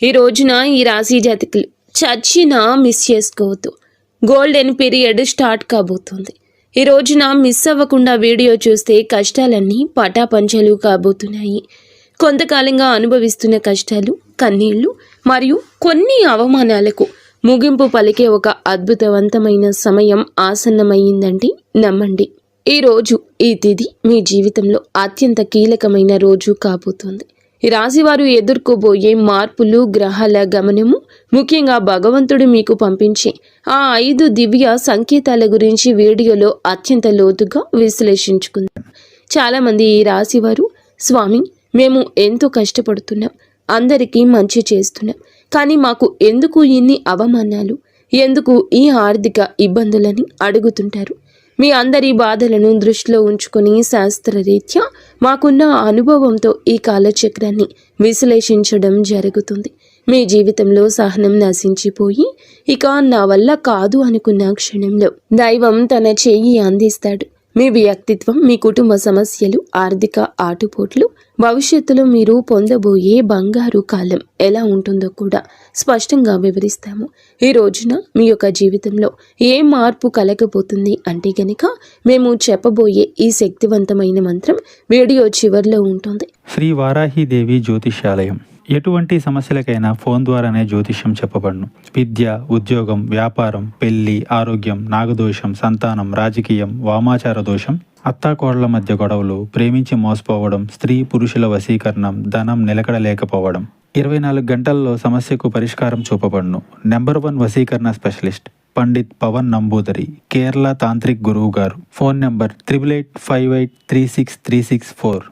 ఈ రోజున ఈ రాశి జాతకులు చచ్చినా మిస్ చేసుకోవద్దు. గోల్డెన్ పీరియడ్ స్టార్ట్ కాబోతుంది. ఈ రోజున మిస్ అవ్వకుండా వీడియో చూస్తే కష్టాలన్నీ పటాపంచలు కాబోతున్నాయి. కొంతకాలంగా అనుభవిస్తున్న కష్టాలు, కన్నీళ్లు మరియు కొన్ని అవమానాలకు ముగింపు పలికే ఒక అద్భుతవంతమైన సమయం ఆసన్నమయ్యిందంటే నమ్మండి. ఈ రోజు, ఈ తిథి మీ జీవితంలో అత్యంత కీలకమైన రోజు కాబోతుంది. ఈ రాశివారు ఎదుర్కోబోయే మార్పులు, గ్రహాల గమనము, ముఖ్యంగా భగవంతుడు మీకు పంపించే ఆ 5 దివ్య సంకేతాల గురించి వీడియోలో అత్యంత లోతుగా విశ్లేషించుకుందాం. చాలామంది ఈ రాశివారు, స్వామి, మేము ఎంతో కష్టపడుతున్నాం, అందరికీ మంచి చేస్తున్నాం, కానీ మాకు ఎందుకు ఇన్ని అవమానాలు, ఎందుకు ఈ ఆర్థిక ఇబ్బందులని అడుగుతుంటారు. మీ అందరి బాధలను దృష్టిలో ఉంచుకొని శాస్త్రరీత్యా మాకున్న అనుభవంతో ఈ కాలచక్రాన్ని విశ్లేషించడం జరుగుతుంది. మీ జీవితంలో సహనం నశించిపోయి ఇక నా వల్ల కాదు అనుకున్న క్షణంలో దైవం తన చెయ్యి అందిస్తాడు. మీ వ్యక్తిత్వం, మీ కుటుంబ సమస్యలు, ఆర్థిక ఆటుపోట్లు, భవిష్యత్తులో మీరు పొందబోయే బంగారు కాలం ఎలా ఉంటుందో కూడా స్పష్టంగా వివరిస్తాము. ఈ రోజున మీ యొక్క జీవితంలో ఏ మార్పు కలగబోతుంది అంటే గనక మేము చెప్పబోయే ఈ శక్తివంతమైన మంత్రం వీడియో చివరిలో ఉంటుంది. శ్రీ వారాహిదేవి జ్యోతిష్యాలయం. ఎటువంటి సమస్యలకైనా ఫోన్ ద్వారానే జ్యోతిష్యం చెప్పబడును. విద్య, ఉద్యోగం, వ్యాపారం, పెళ్లి, ఆరోగ్యం, నాగదోషం, సంతానం, రాజకీయం, వామాచార దోషం, అత్తాకోడళ్ల మధ్య గొడవలు, ప్రేమించి మోసపోవడం, స్త్రీ పురుషుల వశీకరణం, ధనం నిలకడలేకపోవడం, 24 గంటల్లో సమస్యకు పరిష్కారం చూపబడును. నెంబర్ 1 వశీకరణ స్పెషలిస్ట్ పండిత్ పవన్ నంబూదరి, కేరళ తాంత్రిక్ గురువు గారు. Phone number 8858363634.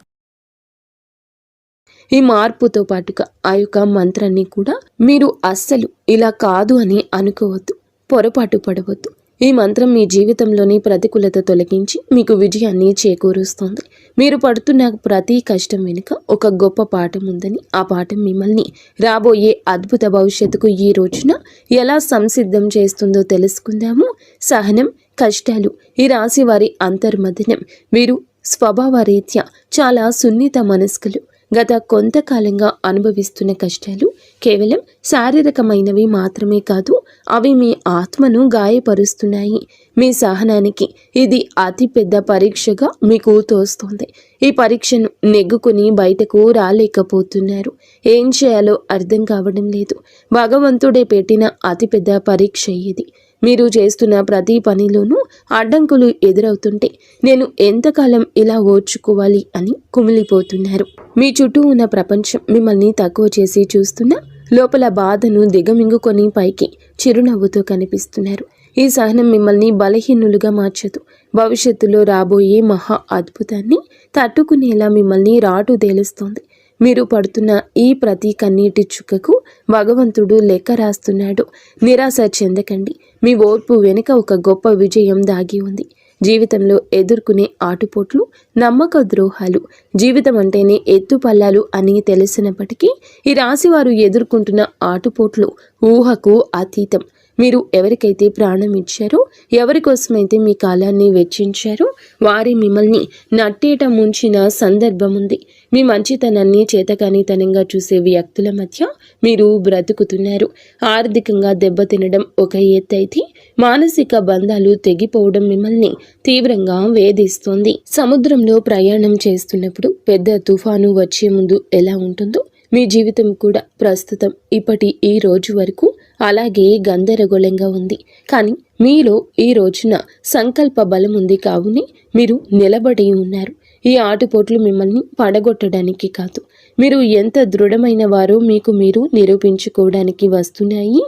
ఈ మార్పుతో పాటుగా ఆ యొక్క మంత్రాన్ని కూడా మీరు అస్సలు ఇలా కాదు అని అనుకోవద్దు, పొరపాటు పడవద్దు. ఈ మంత్రం మీ జీవితంలోని ప్రతికూలత తొలగించి మీకు విజయాన్ని చేకూరుస్తుంది. మీరు పడుతున్న ప్రతి కష్టం వెనుక ఒక గొప్ప పాఠం ఉందని, ఆ పాఠం మిమ్మల్ని రాబోయే అద్భుత భవిష్యత్తుకు ఈ రోజున ఎలా సంసిద్ధం చేస్తుందో తెలుసుకుందాము. సహనం, కష్టాలు ఈ రాశి వారి అంతర్మథనం. వీరు స్వభావరీత్యా చాలా సున్నిత మనస్కులు. గత కొంతకాలంగా అనుభవిస్తున్న కష్టాలు కేవలం శారీరకమైనవి మాత్రమే కాదు, అవి మీ ఆత్మను గాయపరుస్తున్నాయి. మీ సహనానికి ఇది అతిపెద్ద పరీక్షగా మీకు తోస్తుంది. ఈ పరీక్షను నెగ్గుకుని బయటకు రాలేకపోతున్నారు. ఏం చేయాలో అర్థం కావడం లేదు. భగవంతుడే పెట్టిన అతిపెద్ద పరీక్ష ఇది. మీరు చేస్తున్న ప్రతి పనిలోనూ అడ్డంకులు ఎదురవుతుంటే నేను ఎంతకాలం ఇలా ఓర్చుకోవాలి అని కుమిలిపోతున్నారు. మీ చుట్టూ ఉన్న ప్రపంచం మిమ్మల్ని తక్కువ చేసి చూస్తున్నా లోపల బాధను దిగమింగుకొని పైకి చిరునవ్వుతో కనిపిస్తున్నారు. ఈ సహనం మిమ్మల్ని బలహీనులుగా మార్చదు. భవిష్యత్తులో రాబోయే మహా అద్భుతాన్ని తట్టుకునేలా మిమ్మల్ని రాటు తేలుస్తోంది. మీరు పడుతున్న ఈ ప్రతి కన్నీటి చుక్కకు భగవంతుడు లెక్క రాస్తున్నాడు. నిరాశ చెందకండి. మీ ఓర్పు వెనుక ఒక గొప్ప విజయం దాగి ఉంది. జీవితంలో ఎదుర్కొనే ఆటుపోట్లు, నమ్మక ద్రోహాలు, జీవితం అంటేనే ఎత్తుపల్లాలు అని తెలిసినప్పటికీ ఈ రాశివారు ఎదుర్కొంటున్న ఆటుపోట్లు ఊహకు అతీతం. మీరు ఎవరికైతే ప్రాణం ఇచ్చారో, ఎవరికోసమైతే మీ కాలాన్ని వెచ్చించారో వారి మిమ్మల్ని నట్టేట ముంచిన సందర్భం ఉంది. మీ మంచితనాన్ని చేతకానితనంగా చూసే వ్యక్తుల మధ్య మీరు బ్రతుకుతున్నారు. ఆర్థికంగా దెబ్బతినడం ఒక ఎత్తైతే మానసిక బంధాలు తెగిపోవడం మిమ్మల్ని తీవ్రంగా వేధిస్తోంది. సముద్రంలో ప్రయాణం చేస్తున్నప్పుడు పెద్ద తుఫాను వచ్చే ముందు ఎలా ఉంటుందో మీ జీవితం కూడా ప్రస్తుతం ఇప్పటి ఈ రోజు వరకు అలాగే గందరగోళంగా ఉంది. కానీ మీలో ఈ రోజున సంకల్ప బలం ఉంది. కావునే మీరు నిలబడి ఉన్నారు. ఈ ఆటుపోట్లు మిమ్మల్ని పడగొట్టడానికి కాదు, మీరు ఎంత దృఢమైన వారో మీకు మీరు నిరూపించుకోవడానికి వస్తున్నాయి.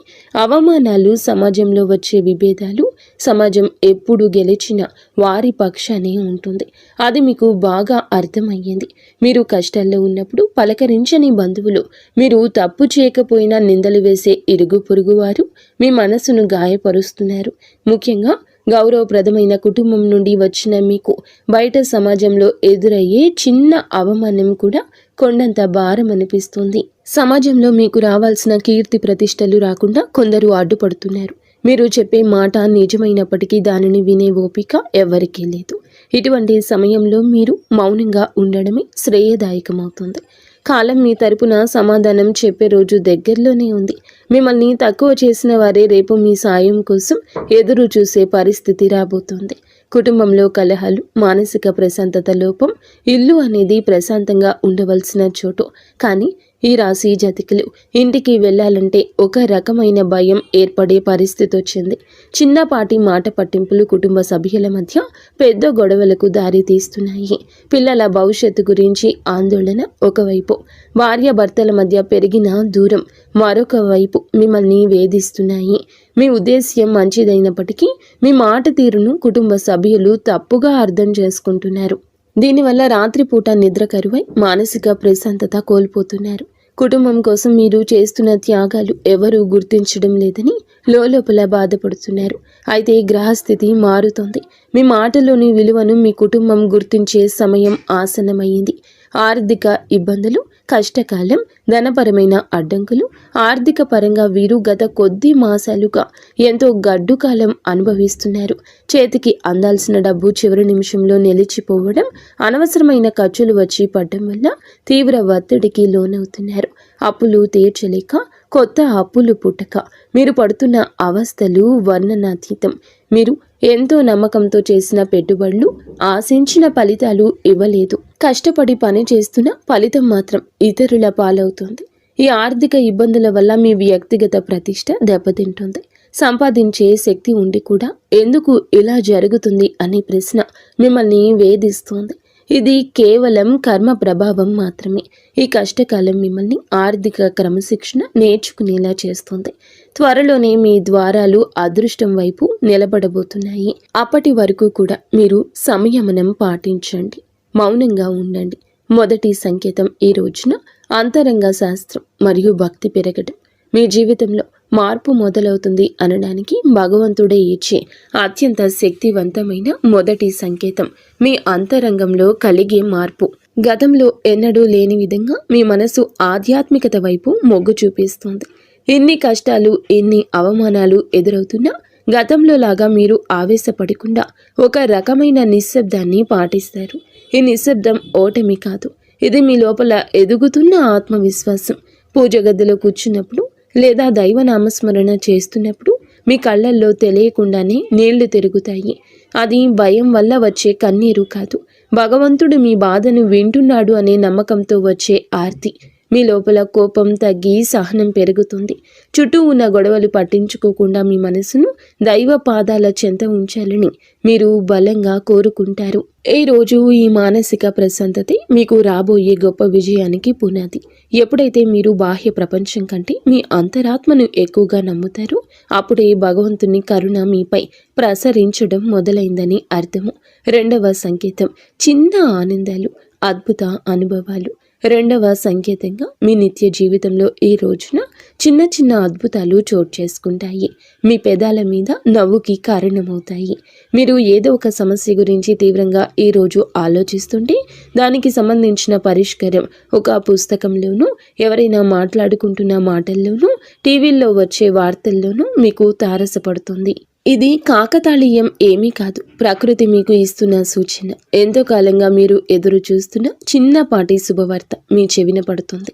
అవమానాలు, సమాజంలో వచ్చే విభేదాలు, సమాజం ఎప్పుడు గెలిచిన వారి పక్షానే ఉంటుంది. అది మీకు బాగా అర్థమయ్యింది. మీరు కష్టాల్లో ఉన్నప్పుడు పలకరించని బంధువులు, మీరు తప్పు చేయకపోయినా నిందలు వేసే ఇరుగు పొరుగు వారు మీ మనసును గాయపరుస్తున్నారు. ముఖ్యంగా గౌరవప్రదమైన కుటుంబం నుండి వచ్చిన మీకు బయట సమాజంలో ఎదురయ్యే చిన్న అవమానం కూడా కొండంత భారం అనిపిస్తుంది. సమాజంలో మీకు రావాల్సిన కీర్తి ప్రతిష్టలు రాకుండా కొందరు అడ్డుపడుతున్నారు. మీరు చెప్పే మాట నిజమైనప్పటికీ దానిని వినే ఓపిక ఎవరికీ లేదు. ఇటువంటి సమయంలో మీరు మౌనంగా ఉండడమే శ్రేయదాయకమవుతుంది. కాలం మీ తరపున సమాధానం చెప్పే రోజు దగ్గరలోనే ఉంది. మిమ్మల్ని తక్కువ చేసిన వారే రేపు మీ సాయం కోసం ఎదురు చూసే పరిస్థితి రాబోతోంది. కుటుంబంలో కలహాలు, మానసిక ప్రశాంతత లోపం. ఇల్లు అనేది ప్రశాంతంగా ఉండవలసిన చోటు. కానీ ఈ రాశి జాతకులు ఇంటికి వెళ్ళాలంటే ఒక రకమైన భయం ఏర్పడే పరిస్థితి వచ్చింది. చిన్నపాటి మాట పట్టింపులు కుటుంబ సభ్యుల మధ్య పెద్ద గొడవలకు దారి తీస్తున్నాయి. పిల్లల భవిష్యత్తు గురించి ఆందోళన ఒకవైపు, భార్యాభర్తల మధ్య పెరిగిన దూరం మరొక వైపు మిమ్మల్ని వేధిస్తున్నాయి. మీ ఉద్దేశ్యం మంచిదైనప్పటికీ మీ మాట తీరును కుటుంబ సభ్యులు తప్పుగా అర్థం చేసుకుంటున్నారు. దీనివల్ల రాత్రిపూట నిద్ర కరువై మానసిక ప్రశాంతత కోల్పోతున్నారు. కుటుంబం కోసం మీరు చేస్తున్న త్యాగాలు ఎవరూ గుర్తించడం లేదని లోపల బాధపడుతున్నారు. అయితే గ్రహస్థితి మారుతోంది. మీ మాటలోని విలువను మీ కుటుంబం గుర్తించే సమయం ఆసన్నమైంది. ఆర్థిక ఇబ్బందులు, కష్టకాలం, ధనపరమైన అడ్డంకులు. ఆర్థిక పరంగా వీరు గత కొద్ది మాసాలుగా ఎంతో గడ్డు కాలం అనుభవిస్తున్నారు. చేతికి అందాల్సిన డబ్బు చివరి నిమిషంలో నిలిచిపోవడం, అనవసరమైన ఖర్చులు వచ్చి పడడం వల్ల తీవ్ర ఒత్తిడికి లోనవుతున్నారు. అప్పులు తీర్చలేక కొత్త అప్పులు పుట్టక మీరు పడుతున్న అవస్థలు వర్ణనాతీతం. మీరు ఎంతో నమ్మకంతో చేసిన పెట్టుబడులు ఆశించిన ఫలితాలు ఇవ్వలేదు. కష్టపడి పని చేస్తున్న ఫలితం మాత్రం ఇతరుల పాలవుతుంది. ఈ ఆర్థిక ఇబ్బందుల వల్ల మీ వ్యక్తిగత ప్రతిష్ట దెబ్బతింటుంది. సంపాదించే శక్తి ఉండి కూడా ఎందుకు ఇలా జరుగుతుంది అనే ప్రశ్న మిమ్మల్ని వేధిస్తోంది. ఇది కేవలం కర్మ ప్రభావం మాత్రమే. ఈ కష్టకాలం మిమ్మల్ని ఆర్థిక క్రమశిక్షణ నేర్చుకునేలా చేస్తుంది. త్వరలోనే మీ ద్వారాలు అదృష్టం వైపు నిలబడబోతున్నాయి. అప్పటి వరకు కూడా మీరు సంయమనం పాటించండి, మౌనంగా ఉండండి. మొదటి సంకేతం ఈ రోజున అంతరంగ శాస్త్రం మరియు భక్తి పెరగడం. మీ జీవితంలో మార్పు మొదలవుతుంది అనడానికి భగవంతుడే ఇచ్చే అత్యంత శక్తివంతమైన మొదటి సంకేతం మీ అంతరంగంలో కలిగే మార్పు. గతంలో ఎన్నడూ లేని విధంగా మీ మనసు ఆధ్యాత్మికత వైపు మొగ్గు చూపిస్తుంది. ఎన్ని కష్టాలు, ఎన్ని అవమానాలు ఎదురవుతున్నా గతంలో లాగా మీరు ఆవేశపడకుండా ఒక రకమైన నిశ్శబ్దాన్ని పాటిస్తారు. ఈ నిశ్శబ్దం ఓటమి కాదు, ఇది మీ లోపల ఎదుగుతున్న ఆత్మవిశ్వాసం. పూజ గదిలో కూర్చున్నప్పుడు లేదా దైవ నామస్మరణ చేస్తున్నప్పుడు మీ కళ్ళల్లో తెలియకుండానే నీళ్లు తిరుగుతాయి. అది భయం వల్ల వచ్చే కన్నీరు కాదు, భగవంతుడు మీ బాధను వింటున్నాడు అనే నమ్మకంతో వచ్చే ఆర్తి. మీ లోపల కోపం తగ్గి సహనం పెరుగుతుంది. చుట్టూ ఉన్న గొడవలు పట్టించుకోకుండా మీ మనసును దైవ పాదాల చెంత ఉంచాలని మీరు బలంగా కోరుకుంటారు. ఈ రోజు ఈ మానసిక ప్రశాంతతే మీకు రాబోయే గొప్ప విజయానికి పునాది. ఎప్పుడైతే మీరు బాహ్య ప్రపంచం కంటే మీ అంతరాత్మను ఎక్కువగా నమ్ముతారో అప్పుడే భగవంతుని కరుణ మీపై ప్రసరించడం మొదలైందని అర్థము. రెండవ సంకేతం చిన్న ఆనందాలు, అద్భుత అనుభవాలు. రెండవ సంకేతంగా మీ నిత్య జీవితంలో ఈ రోజున చిన్న చిన్న అద్భుతాలు చోటు చేసుకుంటాయి. మీ పెదాల మీద నవ్వుకి కారణమవుతాయి. మీరు ఏదో ఒక సమస్య గురించి తీవ్రంగా ఈరోజు ఆలోచిస్తుంటే దానికి సంబంధించిన పరిష్కారం ఒక పుస్తకంలోనూ, ఎవరైనా మాట్లాడుకుంటున్న మాటల్లోనూ, టీవీల్లో వచ్చే వార్తల్లోనూ మీకు తారసపడుతుంది. ఇది కాకతాళీయం ఏమీ కాదు, ప్రకృతి మీకు ఇస్తున్న సూచన. ఎంతో కాలంగా మీరు ఎదురు చూస్తున్న చిన్నపాటి శుభవార్త మీ చెవిన పడుతుంది.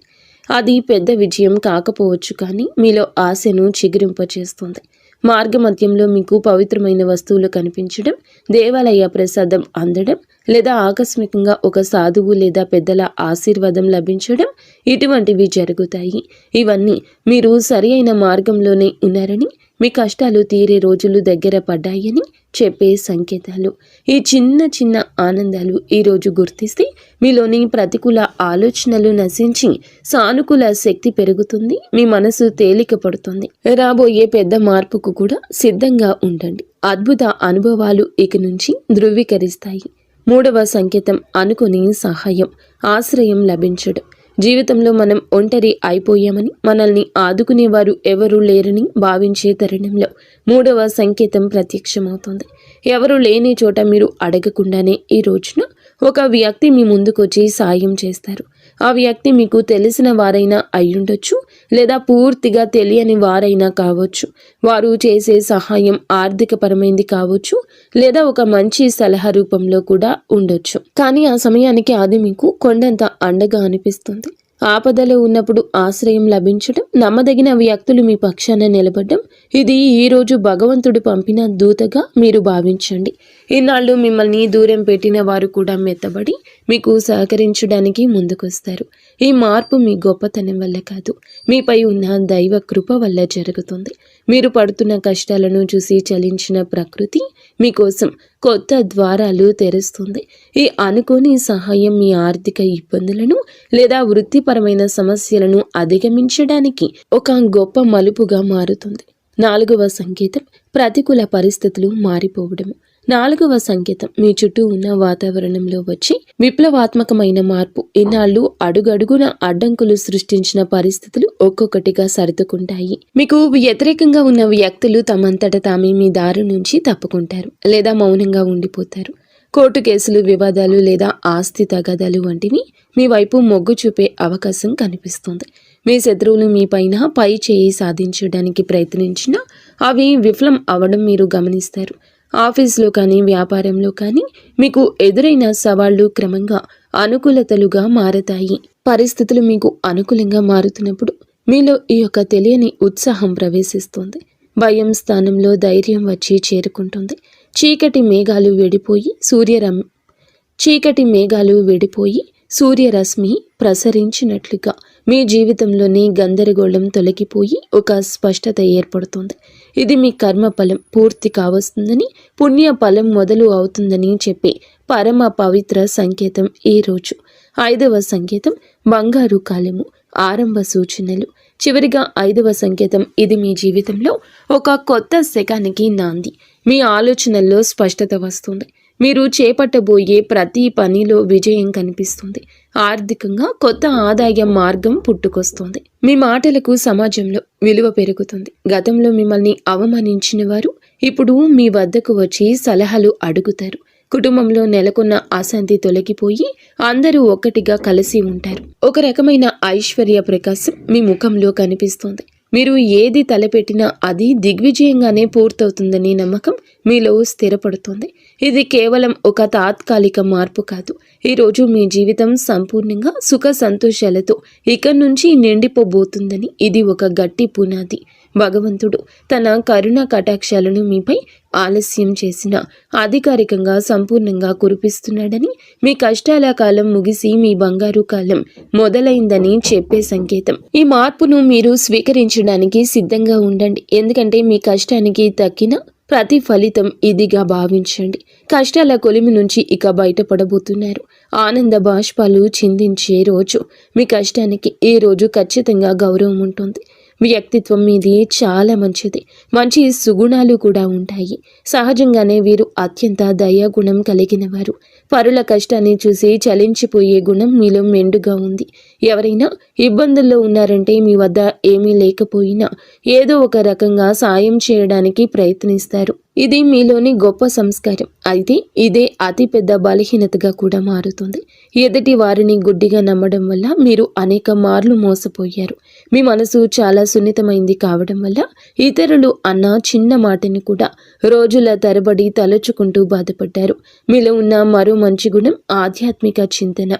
అది పెద్ద విజయం కాకపోవచ్చు, కానీ మీలో ఆశను చిగురింపచేస్తుంది. మార్గమధ్యంలో మీకు పవిత్రమైన వస్తువులు కనిపించడం, దేవాలయ ప్రసాదం అందడం, లేదా ఆకస్మికంగా ఒక సాధువు లేదా పెద్దల ఆశీర్వాదం లభించడం, ఇటువంటివి జరుగుతాయి. ఇవన్నీ మీరు సరి అయిన మార్గంలోనే ఉన్నారని, మీ కష్టాలు తీరే రోజులు దగ్గర పడ్డాయని చెప్పే సంకేతాలు. ఈ చిన్న చిన్న ఆనందాలు ఈరోజు గుర్తిస్తే మీలోని ప్రతికూల ఆలోచనలు నశించి సానుకూల శక్తి పెరుగుతుంది. మీ మనసు తేలిక పడుతుంది. రాబోయే పెద్ద మార్పుకు కూడా సిద్ధంగా ఉండండి. అద్భుత అనుభవాలు ఇక నుంచి ధృవీకరిస్తాయి. మూడవ సంకేతం అనుకుని సహాయం, ఆశ్రయం లభించడం. జీవితంలో మనం ఒంటరి అయిపోయామని, మనల్ని ఆదుకునేవారు ఎవరూ లేరని భావించే తరుణంలో మూడవ సంకేతం ప్రత్యక్షమవుతుంది. ఎవరు లేని చోట మీరు అడగకుండానే ఈ రోజున ఒక వ్యక్తి మీ ముందుకొచ్చి సాయం చేస్తారు. ఆ వ్యక్తి మీకు తెలిసిన వారైనా అయ్యుండొచ్చు, లేదా పూర్తిగా తెలియని వారైనా కావచ్చు. వారు చేసే సహాయం ఆర్థికపరమైంది కావచ్చు, లేదా ఒక మంచి సలహా రూపంలో కూడా ఉండొచ్చు. కానీ ఆ సమయానికి అది మీకు కొండంత అండగా అనిపిస్తుంది. ఆపదలో ఉన్నప్పుడు ఆశ్రయం లభించడం, నమ్మదగిన వ్యక్తులు మీ పక్షాన నిలబడడం, ఇది ఈ రోజు భగవంతుడు పంపిన దూతగా మీరు భావించండి. ఇన్నాళ్ళు మిమ్మల్ని దూరం పెట్టిన వారు కూడా మెత్తబడి మీకు సహకరించడానికి ముందుకొస్తారు. ఈ మార్పు మీ గొప్పతనం వల్ల కాదు, మీపై ఉన్న దైవ కృప వల్ల జరుగుతుంది. మీరు పడుతున్న కష్టాలను చూసి చలించిన ప్రకృతి మీకోసం కొత్త ద్వారాలు తెరుస్తుంది. ఈ అనుకోని సహాయం మీ ఆర్థిక ఇబ్బందులను లేదా వృత్తిపరమైన సమస్యలను అధిగమించడానికి ఒక గొప్ప మలుపుగా మారుతుంది. 4వ సంకేతం ప్రతికూల పరిస్థితులు మారిపోవడము. 4వ సంకేతం మీ చుట్టూ ఉన్న వాతావరణంలో వచ్చి విప్లవాత్మకమైన మార్పు. ఇన్నాళ్ళు అడుగడుగున అడ్డంకులు సృష్టించిన పరిస్థితులు ఒక్కొక్కటిగా సర్దుకుంటాయి. మీకు వ్యతిరేకంగా ఉన్న వ్యక్తులు తమంతట తామే మీ దారి నుంచి తప్పుకుంటారు లేదా మౌనంగా ఉండిపోతారు. కోర్టు కేసులు, వివాదాలు లేదా ఆస్తి తగాదాలు వంటివి మీ వైపు మొగ్గు చూపే అవకాశం కనిపిస్తుంది. మీ శత్రువులు మీ పైన పై చేయి సాధించడానికి ప్రయత్నించినా అవి విఫలం అవ్వడం మీరు గమనిస్తారు. ఆఫీసులో కానీ వ్యాపారంలో కానీ మీకు ఎదురైన సవాళ్లు క్రమంగా అనుకూలతలుగా మారతాయి. పరిస్థితులు మీకు అనుకూలంగా మారుతున్నప్పుడు మీలో ఈ యొక్క తెలియని ఉత్సాహం ప్రవేశిస్తుంది. భయం స్థానంలో ధైర్యం వచ్చి చేరుకుంటుంది. చీకటి మేఘాలు వెడిపోయి సూర్యరశ్మి ప్రసరించినట్లుగా మీ జీవితంలోని గందరగోళం తొలగిపోయి ఒక స్పష్టత ఏర్పడుతుంది. ఇది మీ కర్మ ఫలం పూర్తి కావస్తుందని, పుణ్య ఫలం మొదలు అవుతుందని చెప్పే పరమ పవిత్ర సంకేతం ఈ రోజు. 5వ సంకేతం బంగారు కాలము, ఆరంభ సూచనలు. చివరిగా 5వ సంకేతం, ఇది మీ జీవితంలో ఒక కొత్త శకానికి నాంది. మీ ఆలోచనల్లో స్పష్టత వస్తుంది. మీరు చేపట్టబోయే ప్రతి పనిలో విజయం కనిపిస్తుంది. ఆర్థికంగా కొత్త ఆదాయ మార్గం పుట్టుకొస్తుంది. మీ మాటలకు సమాజంలో విలువ పెరుగుతుంది. గతంలో మిమ్మల్ని అవమానించిన వారు ఇప్పుడు మీ వద్దకు వచ్చి సలహాలు అడుగుతారు. కుటుంబంలో నెలకొన్న అశాంతి తొలగిపోయి అందరూ ఒక్కటిగా కలిసి ఉంటారు. ఒక రకమైన ఐశ్వర్య ప్రకాశం మీ ముఖంలో కనిపిస్తుంది. మీరు ఏది తలపెట్టినా అది దిగ్విజయంగానే పూర్తవుతుందని నమ్మకం మీలో స్థిరపడుతుంది. ఇది కేవలం ఒక తాత్కాలిక మార్పు కాదు. ఈరోజు మీ జీవితం సంపూర్ణంగా సుఖ సంతోషాలతో ఇక్కడి నుంచి నిండిపోబోతుందని ఇది ఒక గట్టి పునాది. భగవంతుడు తన కరుణ కటాక్షాలను మీపై ఆలస్యం చేసిన అధికారికంగా సంపూర్ణంగా కురిపిస్తున్నాడని, మీ కష్టాల కాలం ముగిసి మీ బంగారు కాలం మొదలైందని చెప్పే సంకేతం. ఈ మార్పును మీరు స్వీకరించడానికి సిద్ధంగా ఉండండి. ఎందుకంటే మీ కష్టానికి తక్కిన ప్రతి ఫలితం ఇదిగా భావించండి. కష్టాల కొలిమి నుంచి ఇక బయటపడబోతున్నారు. ఆనంద బాష్పాలు చిందించే రోజు. మీ కష్టానికి ఈ రోజు ఖచ్చితంగా గౌరవం ఉంటుంది. వ్యక్తిత్వం మీది చాలా మంచిది. మంచి సుగుణాలు కూడా ఉంటాయి. సహజంగానే వీరు అత్యంత దయాగుణం కలిగిన వారు. పరుల కష్టాన్ని చూసి చలించిపోయే గుణం మీలో మెండుగా ఉంది. ఎవరైనా ఇబ్బందుల్లో ఉన్నారంటే మీ వద్ద ఏమీ లేకపోయినా ఏదో ఒక రకంగా సాయం చేయడానికి ప్రయత్నిస్తారు. ఇది మీలోని గొప్ప సంస్కారం. అయితే ఇదే అతిపెద్ద బలహీనతగా కూడా మారుతుంది. ఎదుటి వారిని గుడ్డిగా నమ్మడం వల్ల మీరు అనేక మార్లు మోసపోయారు. మీ మనసు చాలా సున్నితమైంది కావడం వల్ల ఇతరులు అన్న చిన్న మాటని కూడా రోజుల తరబడి తలుచుకుంటూ బాధపడ్డారు. మీలో ఉన్న మరో మంచి గుణం ఆధ్యాత్మిక చింతన.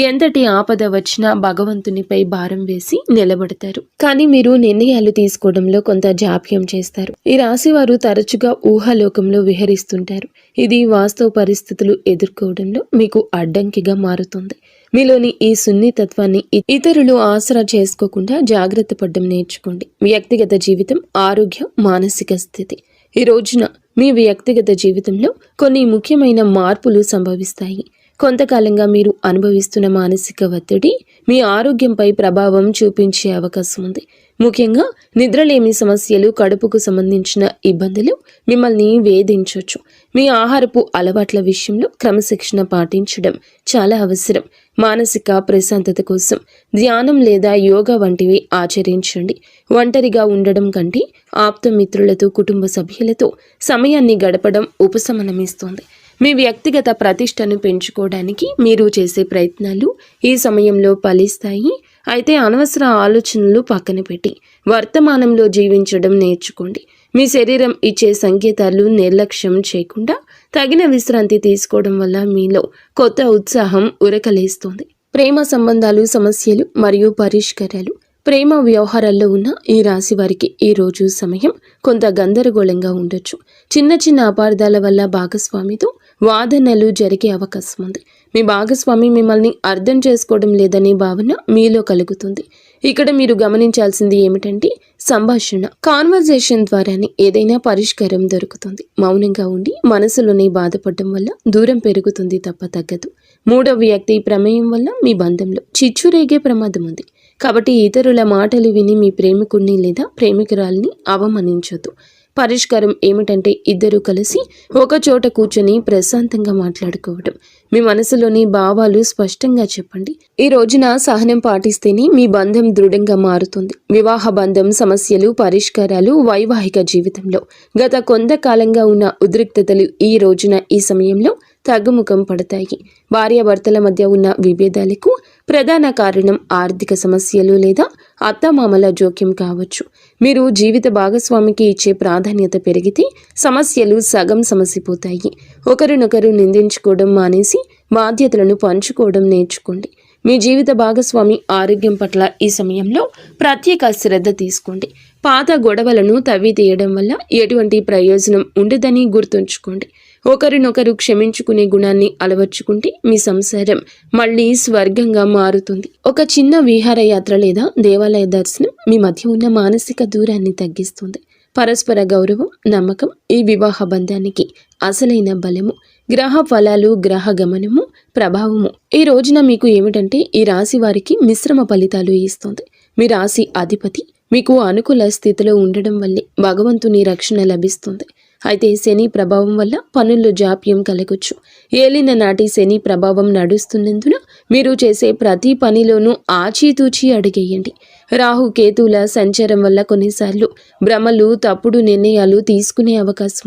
ఎంతటి ఆపద వచ్చినా భగవంతునిపై భారం వేసి నిలబడతారు. కానీ మీరు నిర్ణయాలు తీసుకోవడంలో కొంత జాప్యం చేస్తారు. ఈ రాశి వారు తరచుగా ఊహాలోకంలో విహరిస్తుంటారు. ఇది వాస్తవ పరిస్థితులు ఎదుర్కోవడంలో మీకు అడ్డంకిగా మారుతుంది. మీలోని ఈ సున్నితత్వాన్ని ఇతరులు ఆసరా చేసుకోకుండా జాగ్రత్త పడడం నేర్చుకోండి. వ్యక్తిగత జీవితం, ఆరోగ్యం, మానసిక స్థితి. ఈ రోజున మీ వ్యక్తిగత జీవితంలో కొన్ని ముఖ్యమైన మార్పులు సంభవిస్తాయి. కొంతకాలంగా మీరు అనుభవిస్తున్న మానసిక ఒత్తిడి మీ ఆరోగ్యంపై ప్రభావం చూపించే అవకాశం ఉంది. ముఖ్యంగా నిద్రలేమి సమస్యలు, కడుపుకు సంబంధించిన ఇబ్బందులు మిమ్మల్ని వేధించవచ్చు. మీ ఆహారపు అలవాట్ల విషయంలో క్రమశిక్షణ పాటించడం చాలా అవసరం. మానసిక ప్రశాంతత కోసం ధ్యానం లేదా యోగా వంటివి ఆచరించండి. ఒంటరిగా ఉండడం కంటే ఆప్తమిత్రులతో, కుటుంబ సభ్యులతో సమయాన్ని గడపడం ఉపశమనమిస్తుంది. మీ వ్యక్తిగత ప్రతిష్టను పెంచుకోవడానికి మీరు చేసే ప్రయత్నాలు ఈ సమయంలో ఫలిస్తాయి. అయితే అనవసర ఆలోచనలు పక్కన పెట్టి వర్తమానంలో జీవించడం నేర్చుకోండి. మీ శరీరం ఇచ్చే సంకేతాలు నిర్లక్ష్యం చేయకుండా తగిన విశ్రాంతి తీసుకోవడం వల్ల మీలో కొత్త ఉత్సాహం ఉరకలేస్తుంది. ప్రేమ సంబంధాలు, సమస్యలు మరియు పరిష్కారాలు. ప్రేమ వ్యవహారాల్లో ఉన్న ఈ రాశి వారికి ఈ రోజు సమయం కొంత గందరగోళంగా ఉండొచ్చు. చిన్న చిన్న అపార్థాల వల్ల భాగస్వామితో వాదనలు జరిగే అవకాశం ఉంది. మీ భాగస్వామి మిమ్మల్ని అర్థం చేసుకోవడం లేదనే భావన మీలో కలుగుతుంది. ఇక్కడ మీరు గమనించాల్సింది ఏమిటంటే సంభాషణ, కాన్వర్జేషన్ ద్వారానే ఏదైనా పరిష్కారం దొరుకుతుంది. మౌనంగా ఉండి మనసులోనే బాధపడడం వల్ల దూరం పెరుగుతుంది తప్ప తగ్గదు. మూడవ వ్యక్తి ప్రమేయం వల్ల మీ బంధంలో చిచ్చు రేగే ప్రమాదం ఉంది. కాబట్టి ఇతరుల మాటలు విని మీ ప్రేమికుడిని లేదా ప్రేమికురాల్ని అవమానించొద్దు. పరిష్కారం ఏమిటంటే ఇద్దరూ కలిసి ఒక చోట కూర్చొని ప్రశాంతంగా మాట్లాడుకోవడం. మీ మనసులోని భావాలు స్పష్టంగా చెప్పండి. ఈ రోజున సహనం పాటిస్తేనే మీ బంధం దృఢంగా మారుతుంది. వివాహ బంధం సమస్యలు, పరిష్కారాలు, వైవాహిక జీవితంలో గత కొంతకాలంగా ఉన్న ఉద్రిక్తతలు ఈ రోజున ఈ సమయంలో తగ్గుముఖం పడతాయి. భార్యాభర్తల మధ్య ఉన్న విభేదాలకు ప్రధాన కారణం ఆర్థిక సమస్యలు లేదా అత్తమామల జోక్యం కావచ్చు. మీరు జీవిత భాగస్వామికి ఇచ్చే ప్రాధాన్యత పెరిగితే సమస్యలు సగం సమసిపోతాయి. ఒకరినొకరు నిందించుకోవడం మానేసి బాధ్యతలను పంచుకోవడం నేర్చుకోండి. మీ జీవిత భాగస్వామి ఆరోగ్యం పట్ల ఈ సమయంలో ప్రత్యేక శ్రద్ధ తీసుకోండి. పాత గొడవలను తవ్వి తీయడం వల్ల ఎటువంటి ప్రయోజనం ఉండదని గుర్తుంచుకోండి. ఒకరినొకరు క్షమించుకునే గుణాన్ని అలవర్చుకుంటే మీ సంసారం మళ్ళీ స్వర్గంగా మారుతుంది. ఒక చిన్న విహారయాత్ర లేదా దేవాలయ దర్శనం మీ మధ్య ఉన్న మానసిక దూరాన్ని తగ్గిస్తుంది. పరస్పర గౌరవం, నమ్మకం ఈ వివాహ బంధానికి అసలైన బలము. గ్రహ ఫలాలు, గ్రహ గమనము, ప్రభావము ఈ రోజున మీకు ఏమిటంటే ఈ రాశి వారికి మిశ్రమ ఫలితాలు ఇస్తుంది. మీ రాశి అధిపతి మీకు అనుకూల స్థితిలో ఉండడం వల్లే భగవంతుని రక్షణ లభిస్తుంది. అయితే శని ప్రభావం వల్ల పనుల్లో జాప్యం కలగొచ్చు. ఏలిన నాటి శని ప్రభావం నడుస్తున్నందున మీరు చేసే ప్రతి పనిలోనూ ఆచితూచి అడిగేయండి. రాహు కేతువుల సంచారం వల్ల కొన్నిసార్లు భ్రమలు, తప్పుడు నిర్ణయాలు తీసుకునే అవకాశం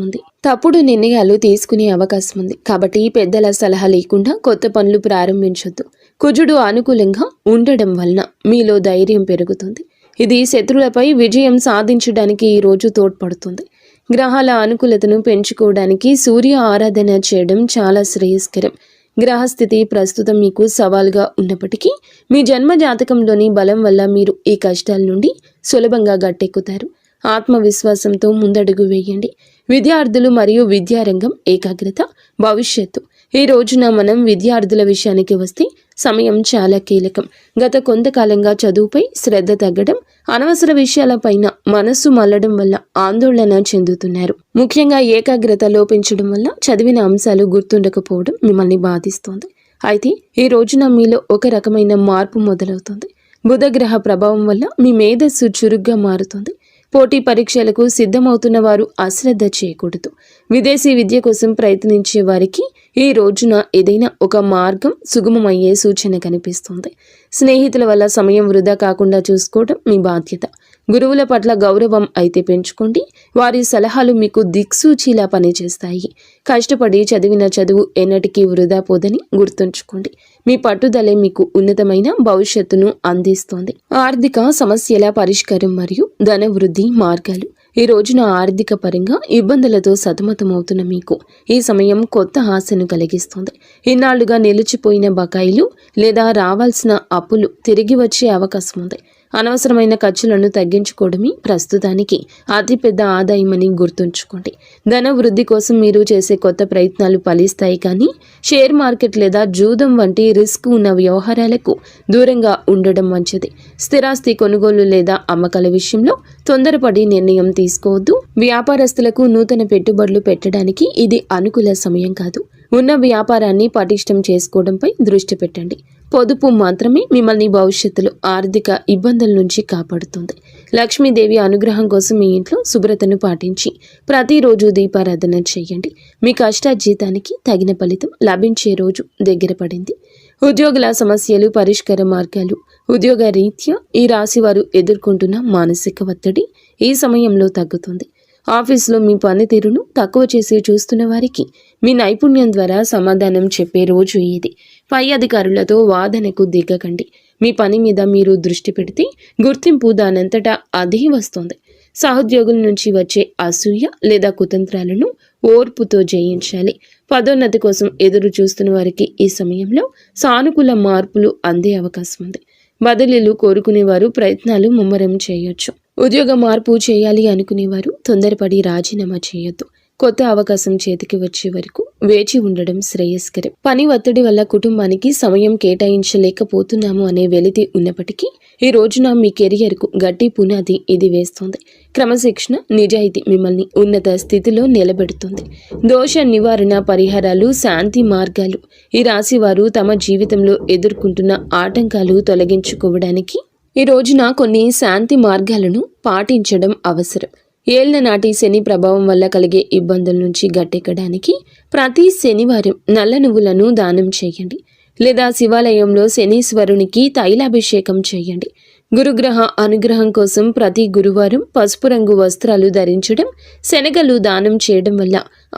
ఉంది. కాబట్టి పెద్దల సలహా లేకుండా కొత్త పనులు ప్రారంభించొద్దు. కుజుడు అనుకూలంగా ఉండడం వలన మీలో ధైర్యం పెరుగుతుంది. ఇది శత్రువులపై విజయం సాధించడానికి ఈ రోజు తోడ్పడుతుంది. గ్రహాల అనుకూలతను పెంచుకోవడానికి సూర్య ఆరాధన చేయడం చాలా శ్రేయస్కరం. గ్రహస్థితి ప్రస్తుతం మీకు సవాల్గా ఉన్నప్పటికీ మీ జన్మ జాతకంలోని బలం వల్ల మీరు ఈ కష్టాల నుండి సులభంగా గట్టెక్కుతారు. ఆత్మవిశ్వాసంతో ముందడుగు వేయండి. విద్యార్థులు మరియు విద్యారంగం ఏకాగ్రత, భవిష్యత్తు ఈ రోజున మనం విద్యార్థుల విషయానికి వస్తే సమయం చాలా కీలకం. గత కొంతకాలంగా చదువుపై శ్రద్ధ తగ్గడం, అనవసర విషయాలపైన మనస్సు మళ్లడం వల్ల ఆందోళన చెందుతున్నారు. ముఖ్యంగా ఏకాగ్రత లోపించడం వల్ల చదివిన అంశాలు గుర్తుండకపోవడం మిమ్మల్ని బాధిస్తోంది. అయితే ఈ రోజున మీలో ఒక రకమైన మార్పు మొదలవుతుంది. బుధగ్రహ ప్రభావం వల్ల మీ మేధస్సు చురుగ్గా మారుతుంది. పోటీ పరీక్షలకు సిద్ధమవుతున్న వారు అశ్రద్ధ చేయకూడదు. విదేశీ విద్య కోసం ప్రయత్నించే వారికి ఈ రోజున ఏదైనా ఒక మార్గం సుగమమయ్యే సూచన కనిపిస్తుంది. స్నేహితుల వల్ల సమయం వృధా కాకుండా చూసుకోవడం మీ బాధ్యత. గురువుల పట్ల గౌరవం అయితే పెంచుకోండి. వారి సలహాలు మీకు దిక్సూచిలా పనిచేస్తాయి. కష్టపడి చదివిన చదువు ఎన్నటికీ వృధా పోదని గుర్తుంచుకోండి. మీ పట్టుదలే మీకు ఉన్నతమైన భవిష్యత్తును అందిస్తోంది. ఆర్థిక సమస్యల పరిష్కారం మరియు ధన వృద్ధి మార్గాలు. ఈ రోజున ఆర్థిక పరంగా ఇబ్బందులతో సతమతమవుతున్న మీకు ఈ సమయం కొత్త ఆశను కలిగిస్తుంది. ఇన్నాళ్లుగా నిలిచిపోయిన బకాయిలు లేదా రావాల్సిన అప్పులు తిరిగి వచ్చే అవకాశం ఉంది. అనవసరమైన ఖర్చులను తగ్గించుకోవడమే ప్రస్తుతానికి అతిపెద్ద ఆదాయమని గుర్తుంచుకోండి. ధన వృద్ధి కోసం మీరు చేసే కొత్త ప్రయత్నాలు ఫలిస్తాయి, కానీ షేర్ మార్కెట్ లేదా జూదం వంటి రిస్క్ ఉన్న వ్యవహారాలకు దూరంగా ఉండడం మంచిది. స్థిరాస్తి కొనుగోలు లేదా అమ్మకాల విషయంలో తొందరపడి నిర్ణయం తీసుకోవద్దు. వ్యాపారస్తులకు నూతన పెట్టుబడులు పెట్టడానికి ఇది అనుకూల సమయం కాదు. ఉన్న వ్యాపారాన్ని పటిష్టం చేసుకోవడంపై దృష్టి పెట్టండి. పొదుపు మాత్రమే మిమ్మల్ని భవిష్యత్తులో ఆర్థిక ఇబ్బందుల నుంచి కాపాడుతుంది. లక్ష్మీదేవి అనుగ్రహం కోసం మీ ఇంట్లో శుభ్రతను పాటించి ప్రతిరోజు దీపారాధన చేయండి. మీ కష్టార్జితానికి తగిన ఫలితం లభించే రోజు దగ్గర పడింది. ఉద్యోగుల సమస్యలు, పరిష్కార మార్గాలు. ఉద్యోగ రీత్యా ఈ రాశి వారు ఎదుర్కొంటున్న మానసిక ఒత్తిడి ఈ సమయంలో తగ్గుతుంది. ఆఫీసులో మీ పనితీరును తక్కువ చేసి చూస్తున్న వారికి మీ నైపుణ్యం ద్వారా సమాధానం చెప్పే రోజు ఇది. పై అధికారులతో వాదనకు దిగకండి. మీ పని మీద మీరు దృష్టి పెడితే గుర్తింపు దానంతటా అదే వస్తుంది. సహోద్యోగుల నుంచి వచ్చే అసూయ లేదా కుతంత్రాలను ఓర్పుతో జయించాలి. పదోన్నతి కోసం ఎదురు చూస్తున్న వారికి ఈ సమయంలో సానుకూల మార్పులు అందే అవకాశం ఉంది. బదిలీలు కోరుకునేవారు ప్రయత్నాలు ముమ్మరం చేయొచ్చు. ఉద్యోగ మార్పు చేయాలి అనుకునేవారు తొందరపడి రాజీనామా చేయొద్దు. కొత్త అవకాశం చేతికి వచ్చే వరకు వేచి ఉండడం శ్రేయస్కరం. పని ఒత్తిడి వల్ల కుటుంబానికి సమయం కేటాయించలేకపోతున్నాము అనే వెలితి ఉన్నప్పటికీ ఈ రోజున మీ కెరియర్కు గట్టి పునాది ఇది వేస్తుంది. క్రమశిక్షణ, నిజాయితీ మిమ్మల్ని ఉన్నత స్థితిలో నిలబెడుతుంది. దోష నివారణ పరిహారాలు, శాంతి మార్గాలు. ఈ రాశి వారు తమ జీవితంలో ఎదుర్కొంటున్న ఆటంకాలు తొలగించుకోవడానికి ఈ రోజున కొన్ని శాంతి మార్గాలను పాటించడం అవసరం. ఏళ్ల నాటి శని ప్రభావం వల్ల కలిగే ఇబ్బందుల నుంచి గట్టెక్కడానికి ప్రతి శనివారం నల్ల నువ్వులను దానం చేయండి, లేదా శివాలయంలో శనీశ్వరునికి తైలాభిషేకం చేయండి. గురుగ్రహ అనుగ్రహం కోసం ప్రతి గురువారం పసుపు రంగు వస్త్రాలు ధరించడం, శనగలు దానం చేయడం వల్ల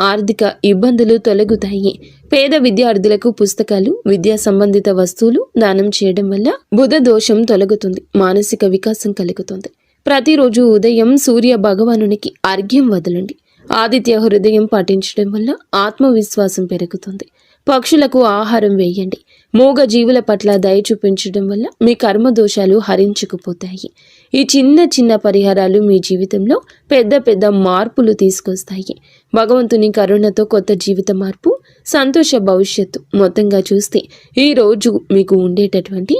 ఆర్థిక ఇబ్బందులు తొలగుతాయి. పేద విద్యార్థులకు పుస్తకాలు, విద్యా సంబంధిత వస్తువులు దానం చేయడం వల్ల బుధ దోషం తొలగుతుంది, మానసిక వికాసం కలుగుతుంది. ప్రతిరోజు ఉదయం సూర్య భగవానునికి అర్ఘ్యం వదలండి. ఆదిత్య హృదయం పాటించడం వల్ల ఆత్మవిశ్వాసం పెరుగుతుంది. పక్షులకు ఆహారం వేయండి. మూగ జీవుల పట్ల దయ చూపించడం వల్ల మీ కర్మ దోషాలు హరించుకుపోతాయి. ఈ చిన్న చిన్న పరిహారాలు మీ జీవితంలో పెద్ద పెద్ద మార్పులు తీసుకొస్తాయి. భగవంతుని కరుణతో కొత్త జీవిత మార్పు, సంతోష భవిష్యత్తు. మొత్తంగా చూస్తే ఈ రోజు మీకు ఉండేటటువంటి